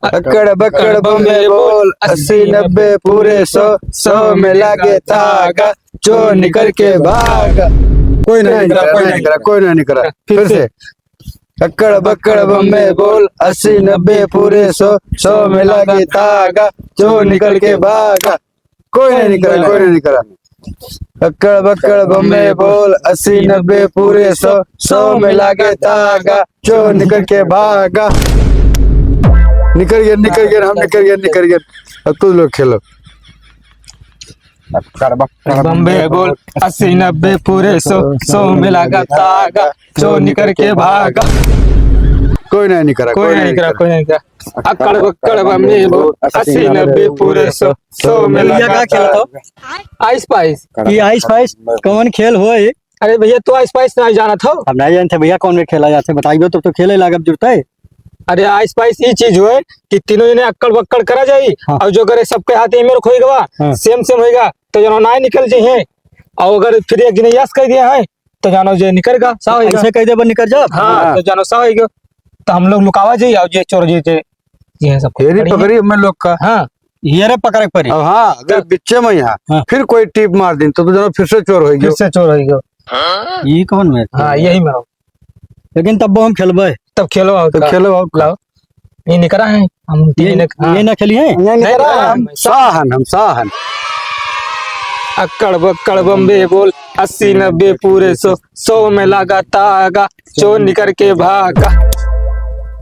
अक्कड़ बक्कड़ बम्बे बोल 80-90 पूरे 100 में लागे धागा जो निकल के भागा। कोई नहीं करा कोई नहीं करा फिर से। अक्कड़ बक्कड़ बम्बे बोल 80-90 पूरे 100 में लागे धागा जो निकल के भागा। कोई नहीं करा। अक्कड़ बक्कड़ बम्बे बोल 80-90 पूरे 100 में लागे धागा जो निकल के भागा। निकल गया हम निकल गया। अब तुम लोग खेलो। बम्बे बोल 80-90 पूरे 100 में लागा धागा जो निकल के भागा। कोई नहीं करा। अक्कड़ बक्कड़ बम्बे बोल 80-90 पूरे 100 में लागा खेलता आइस पाइस। ये आइस पाइस कौन खेल हो? अरे भैया तो आइस पाइस नहीं जाना था। अब नहीं जानते भैया कौन में खेला जाते बताइए तो खेले लागत जुड़ता है। अरे आइस पाइस ये चीज हुए कि तीनों जने अक्कड़ बक्कड़ करा जाई। हाँ। और जो करे सबके हाथ में खोई गवा। हाँ। सेम होएगा तो जानो ना निकल जाए। और अगर फिर एक दिन यस कह दिया है तो जानो जे निकलेगा सा होएगा। ऐसे कह दे बन निकल जा। हाँ तो जानो सा होएगा। तो हम लोग लुकावा जाइए और जे चोर जे ये सब फेरी पकड़ी हम लोग का। हाँ ये रे पकड़े पड़ी। अब हाँ अगर बिच्चे में यहाँ हाँ। फिर कोई टिप मार दिन तो जानो फिर से चोर होगी। फिर से चोर होएगा। ये कौन में? हाँ यही में लेकिन तब वो हम खेलबे। तब खेलो आओ तो खेलो आओ। लाओ ये निकला है हम ये ना खेलिए। हम साहन। अक्कड़ बक्कड़ बम्बे बोल 80-90 पूरे 100 में लागा धागा जो निकल के भागा।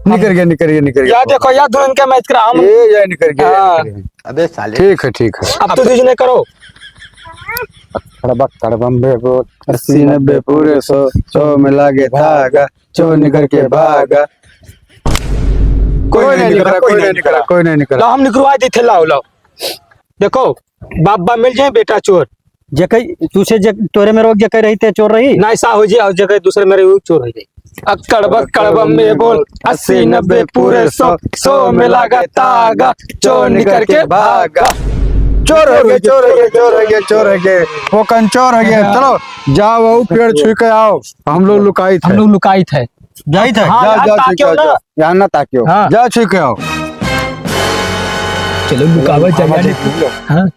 निकल गया। या देखो या धुन के मैच करा हम। ये निकल गया। हाँ। अबे साले ठीक है। अब तो तुझने करो। बक्कड़ बम्बे बोल 80-90 पूरे 100 में लागे धागा जो निकल के भागा। कोई नहीं निकला। लाओ हम निकलवा दी थे। लाओ देखो बाबा मिल जाए बेटा चोर। जके तुसे तोरे में रोक जके रही थे चोर रही ना ऐसा हो जाए और जगह दूसरे मेरे चोर हो जाए। अक्कड़ बक्कड़ बम्बे बोल 80-90 पूरे 100 में लागा धागा जो निकल के भागा। चोर हो गया। वो कंचोर हो गया। चलो जाओ वो पेड़ छू के आओ। हम लोग लुकाई थे। जाई था। हाँ, जाओ यहाँ ना ताकियो। हाँ। जाओ छू के आओ। चलो लुकावा जाए। हाँ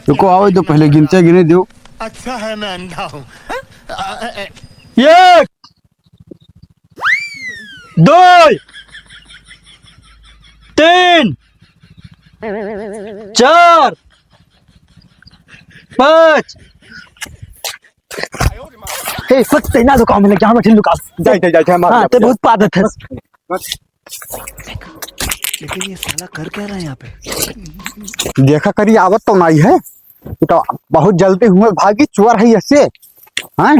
रुको आओ तो पहले गिने दो। अच्छा है मैं अंधा हूँ। 1 2 3 4 5 हे सच तेना दुकान में जहाँ बैठे लुका जाए हाँ ते बहुत पादत है। लेकिन ये साला कर क्या रहा है यहाँ पे? देखा करी आवत तो नहीं है तो बहुत जल्दी हुए भागी चोर है ऐसे हैं।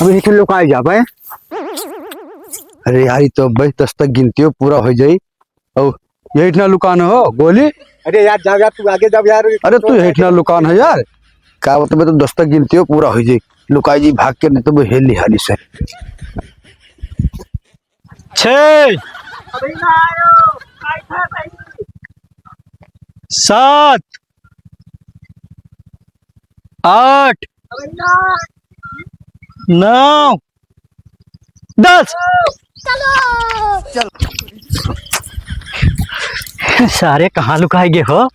अब एक लोग आ जाए। अरे यार तो बस 10 तक गिनती हो पूरा हो जाई। और ये इतना लुकान हो गोली। अरे यार जा तू आगे जा यार। अरे तू इतना लुकान है यार क्या मतलब तो 10 तक गिनती हो पूरा हो जाई। लुकाई जी भाग के नहीं तो वो हेली हाली से 6 7 8 9 10 सारे कहाँ लुकाए गए हो?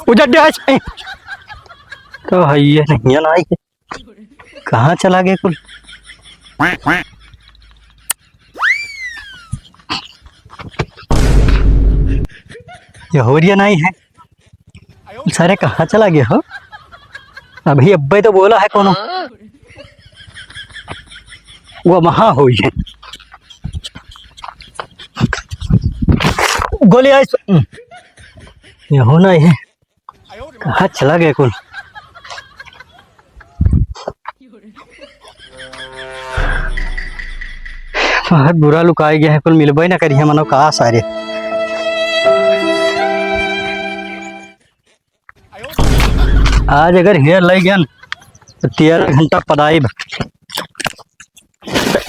उजड़ तो है ये नहीं लाई कहाँ चला गया कुल? ये हो रही नहीं है। सारे कहाँ चला गया हो? अभी अब्बे तो बोला है कोनो वो वहां हुई है। गोली आई ये होना ही है। कहाँ चला गया कुल? बहुत बुरा लुकाई गया है कुल मिलबे ना करिए मनो कहा सारे। आज अगर हेयर लग गया तो 13 घंटा पदाई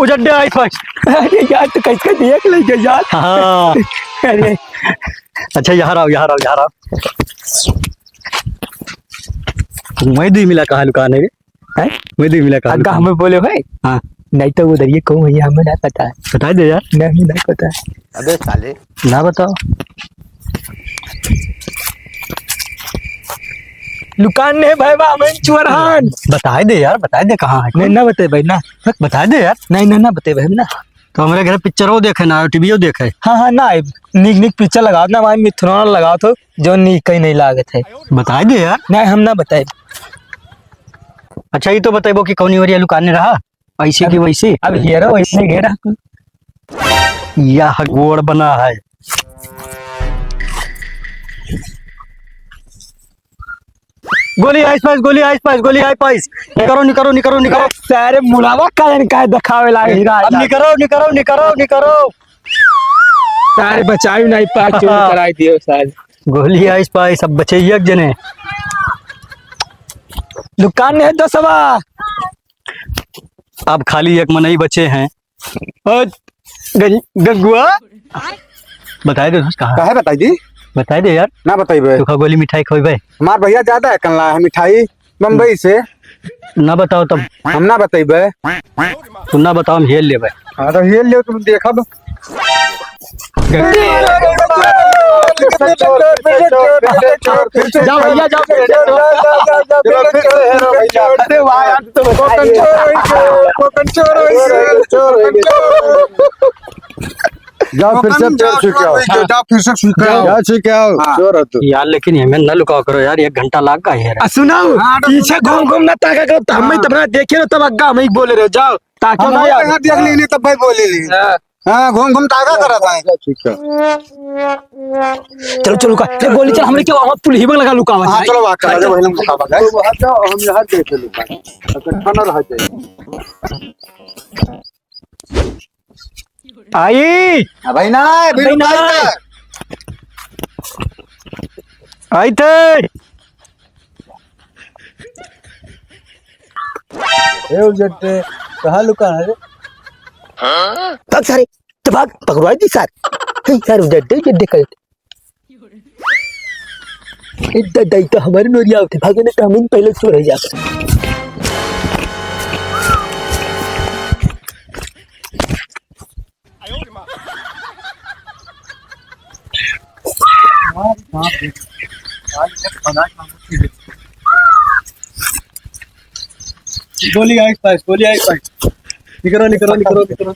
उजड्डे आई फाइस। अरे यार तो कैसे देख लेंगे यार। हाँ अरे अच्छा यहाँ आओ मैं दी मिला कहाँ लुकाने हैं? मुझे मिला कहा अग्गा हमें बोले भाई हाँ नहीं तो उधर ये कहूँ भैया हमें नहीं पता है। बता दे यार। नहीं नहीं पता है। अबे साले ना बताओ। दुकान नहीं भाई बा हमें चोरहान। बता दे यार, बता दे कहाँ है। नहीं ना बते भाई ना। बता दे यार। नहीं ना ना बते भाई ना। तो हमारे घर पिक्चरों देखे ना, टीवीओ देखे। हाँ हाँ ना निक निक पिक्चर लगाओ ना भाई मिथुन लगाओ तो जो नी कहीं नहीं लागत है। बता दे यार। नहीं हम ना बताए। अच्छा ये तो बताइबो कि कौन वाली लुकाने रहा ऐसे की वैसे। अब हीरो वैसे घेरा यह गोड़ बना है। गोली आइस पाइस, गोली आइस पाइस, गोली आइस पाइस। निकरो निकरो निकरो निकरो। सारे मुलावा का दिखावे लागे हीरा। अब निकरो निकरो निकरो निकरो। सारे बचाई नहीं पा चोर कराई दियो सारे। गोली आइस पाइस अब बचे एक जने। दुकान में है 10वां। अब खाली एक मनई बचे हैं। गंगुआ बताए दे कहा काहे बताई दी? बताए दे यार। ना बताइबे। तू खा गोली मिठाई खोइबे। हमार भैया ज्यादा है कल्ला है मिठाई बम्बई से। ना बताओ तब। हम ना बताइबे। तुम ना बताओ हम हेल लेबे। हाँ तो ये ले तुम देखा दो। जाओ भैया जाओ। अरे वाह यार तो जाओ फिर से चोर छुके आओ। जाओ फिर से छुके आओ। जाओ छुके आओ। चोर हो तू। यार लेकिन हमें न लुकाओ करो यार, 1 घंटा लाग गया है। सुनाओ पीछे घूम घूम ना ताका करो तो हमें तब ना देखे ना तब अग्गा हमें बोले रहे जाओ ताकि ना यार। यहाँ देख ली तब भाई बोले ली। हाँ घूम घूम ताका करा था। चलो चलो का ये गोली चल हमने क्या पुल ही लगा लुका हुआ हाँ है। चलो वाक करा वही हम खावा गए। वहाँ जाओ हम यहाँ देख लूँगा। अच्छा खाना रह जाए। आई भाई ना भाई ना। आई थे। जट्टे कहाँ लुका है रे? भाग सारे तो भाग पकड़वाई दी सर। सर उधर दे कर इधर दई तो हमारे नोरिया होते भागे ना तो हम पहले सो रह जाते। गोली आइस पाइस, गोली आइस पाइस। निकरो निकरो निकरो निकरो।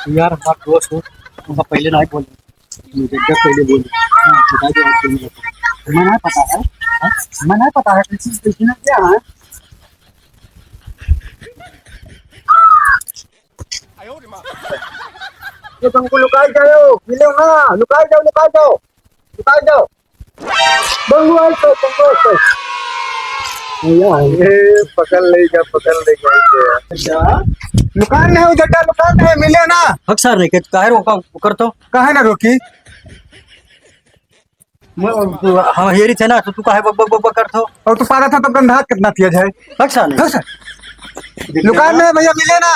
यार हमारा दोस्त हो तुमको पहले ना बोल मुझे जब पहले बोल बता दो आप तुम्हें हमें नहीं पता है। हमें नहीं पता है किसी ने क्या है। ये तुमको लुकाई जाओ मिले ना लुकाई जाओ लुकाई जाओ लुकाई जाओ। बंगुआ तो तुमको ये पकड़ लेगा अच्छा दुकान है उधर का दुकान है मिले ना। हक सर नहीं काहे रोका कर तो काहे ना रोकी। हम हेरी थे ना तो तू काहे बक बक बक कर तो। और तू पारा था तो गंधा कितना तेज है। हक सर नहीं दुकान में भैया मिले ना।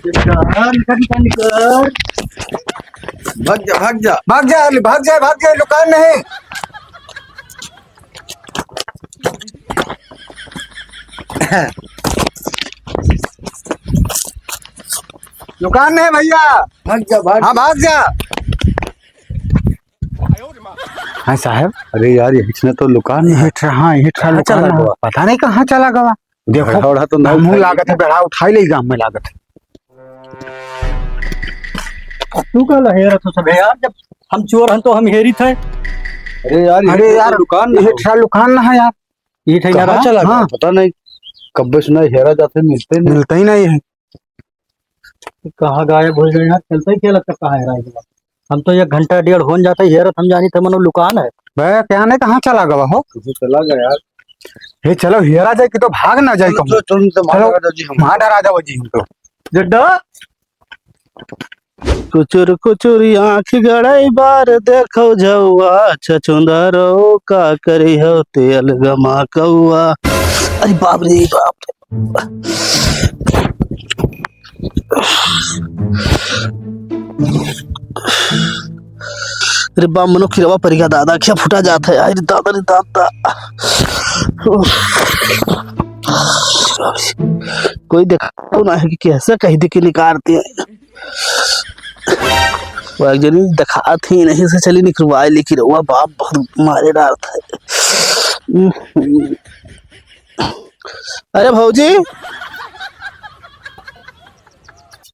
निकल निकल भाग जा भाग जा भाग जा भाग जा भाग जा दुकान में है। दुकान में है भैया भाग जा भाग। हाँ भाग जा। हाँ साहब अरे यार इसने तो दुकान में हिट रहा दुकान पता नहीं कहाँ चला गया। देखो तो मुँह लागत है बेड़ा उठाई ले गाँव में लागत है। तू का लहेरा तो सब है यार, जब हम चोर हैं तो हम हेरी थे। अरे यार दुकान दुकान ना है यार। ये थे यार चला गया पता नहीं कब से नहीं हेरा जाते मिलते ही नहीं है। कहाँ गायब हो गए यार, चलता ही क्या लगता कहाँ हेरा है। हम तो 1 घंटा 1.5 हो जाता है हेरत, हम जानी थे मनो दुकान है। भैया क्या नहीं कहाँ चला गया हो। चला गया यार। हे चलो हेरा जाए कि तो भाग ना जाए। चलो वहाँ डरा जाओ जी हम तो जड्डा कुचुर कुचुर आँख गड़ाई बार देखो झौआ छछुंदरो का करी हो तेल गमा कौआ। अरे बाप रे बाप अरे बाप मनो खिरवा परिका दादा क्या फुटा जाता है अरे दादा रे दादा। कोई देखा ना है कि कैसे कहीं दिखे निकालते हैं। वो एक जनी दिखा थी नहीं से चली निकलवाए लेकिन वो बाप बहुत मारे डालता है। अरे भौजी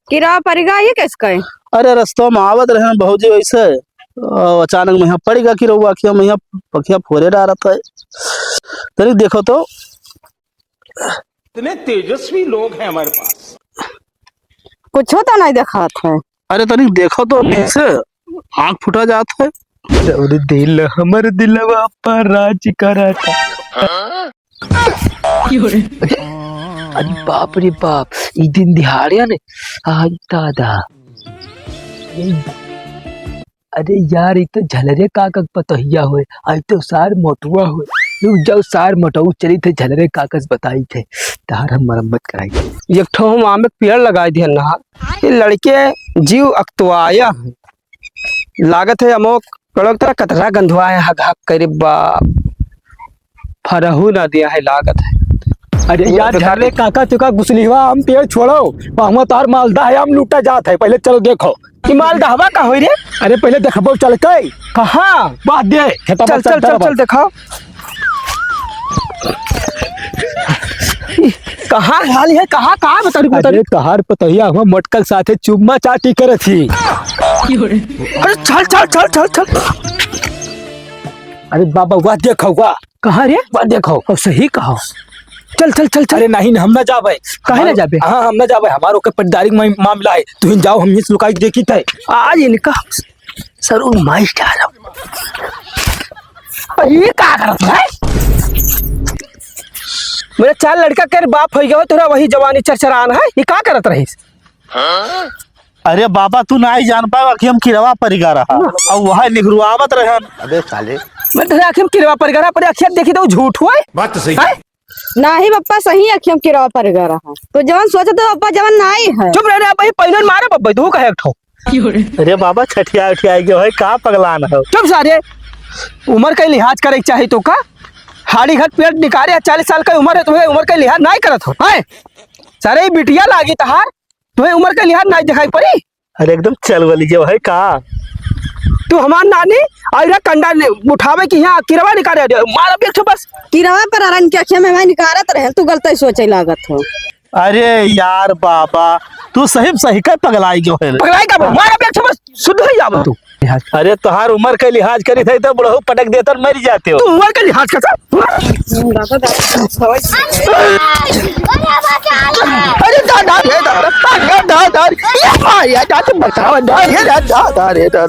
किरा परिगा ये कैसे कहे? अरे रस्तों में आवत रहे भौजी वैसे अचानक में यहाँ पड़ेगा कि रहुआ आखिया में यहाँ पखिया फोरे डाला था। तरी देखो तो इतने तेजस्वी लोग हैं हमारे पास। कुछ तो नहीं देखा था। अरे तरी देखो तो ऐसे आँख फुटा जाता है। और दिल हमर दिलवा पर राज कराता। अरे बाप रे बाप, ई दिन दिहाड़िया ने आज दादा। अरे यार ये तो झलरे काकक पतहिया हुए, आज तो सार मोटुआ हुए। रुक जाओ, सार मोटू चली थे झलरे काकस बताई थे तार हम मरम्मत कराई। एक ठो हम आम पेड़ लगाए थे ना, ये लड़के जीव अक्तवाया है। लागत है अमोक कड़क तरह कतरा गंधवाया है घाक करे बाप, फरहू ना दिया है लागत है। अरे यार झलरे काका तुका गुसलीवा हम पेड़ छोड़ो, हम तार मालदा है हम लूटा जात है। पहले चलो देखो कि मालदाहवा का हो रे। अरे पहले देखो चल के कहाँ बात दे। चल चल चल चल देखो कहाँ हाल है, कहाँ कहाँ बता। अरे तहार पतहिया हम मटकल साथे चुम्मा चाटी करे थी। अरे चल चल चल चल चल। अरे बाबा वाह देखो वाह कहाँ रे, वाह देखो और सही कहो। चल चल चल चल। अरे नहीं हम ना जाबे। काहे ना जाबे? हाँ हम ना जाबे, हमारो के पटदारी मामला है। तू जाओ, हम इस लुकाई देखी थे आज इनका सरू माइस्ट आ रहा। ये का करत है? मेरे चार लड़का कर बाप हो गया तोरा वही जवानी चरचरान है, ये का करत रहीस? अरे बाबा तू ना ही जान पावा कि हम किरवा परिगा रहा और वहाँ निगरुआवत रहे। अबे साले मैं तेरे आँखें में किरवा पर गरा पर अखियाँ देखी तो झूठ हुआ है। बात तो सही है? नहीं पप्पा सही अखियम किरा परिगा रहा तो जवन सोचा तो पप्पा जवन नहीं है। चुप रह भाई, पहले मारे बब्बा तू कहे एक ठो। अरे बाबा छठिया उठिया गयो है का पगलान हो। चुप सारे, उम्र का लिहाज करे चाहे तो का हाड़ी घट पेट निकाले 40 साल का उम्र है, तुम्हें उम्र का लिहाज नहीं करत हो है? सारे बिटिया लागी तहार, तुम्हें उम्र का लिहाज नहीं दिखाई पड़ी। अरे एकदम चल वाली जो है का तू हमार नानी आइरा कंडा ने उठावे कि यहाँ किरवा निकाले मार एक ठो बस। किरवा पर अरन के अखिया में मैं निकारत रहे, तू गलत सोचे लागत हो। अरे यार बाबा तू सही का पगलाई जो है। पगलाई का मार एक ठो बस, शुद्ध ही जाव तू। अरे तुहार उम्र का लिहाज करी थे तो बुढ़ऊ पटक देतर मर जाते हो। तू उम्र का लिहाज कर। अरे दादा रे दादा दादा ये माया दादा बचाओ दादा रे दादा।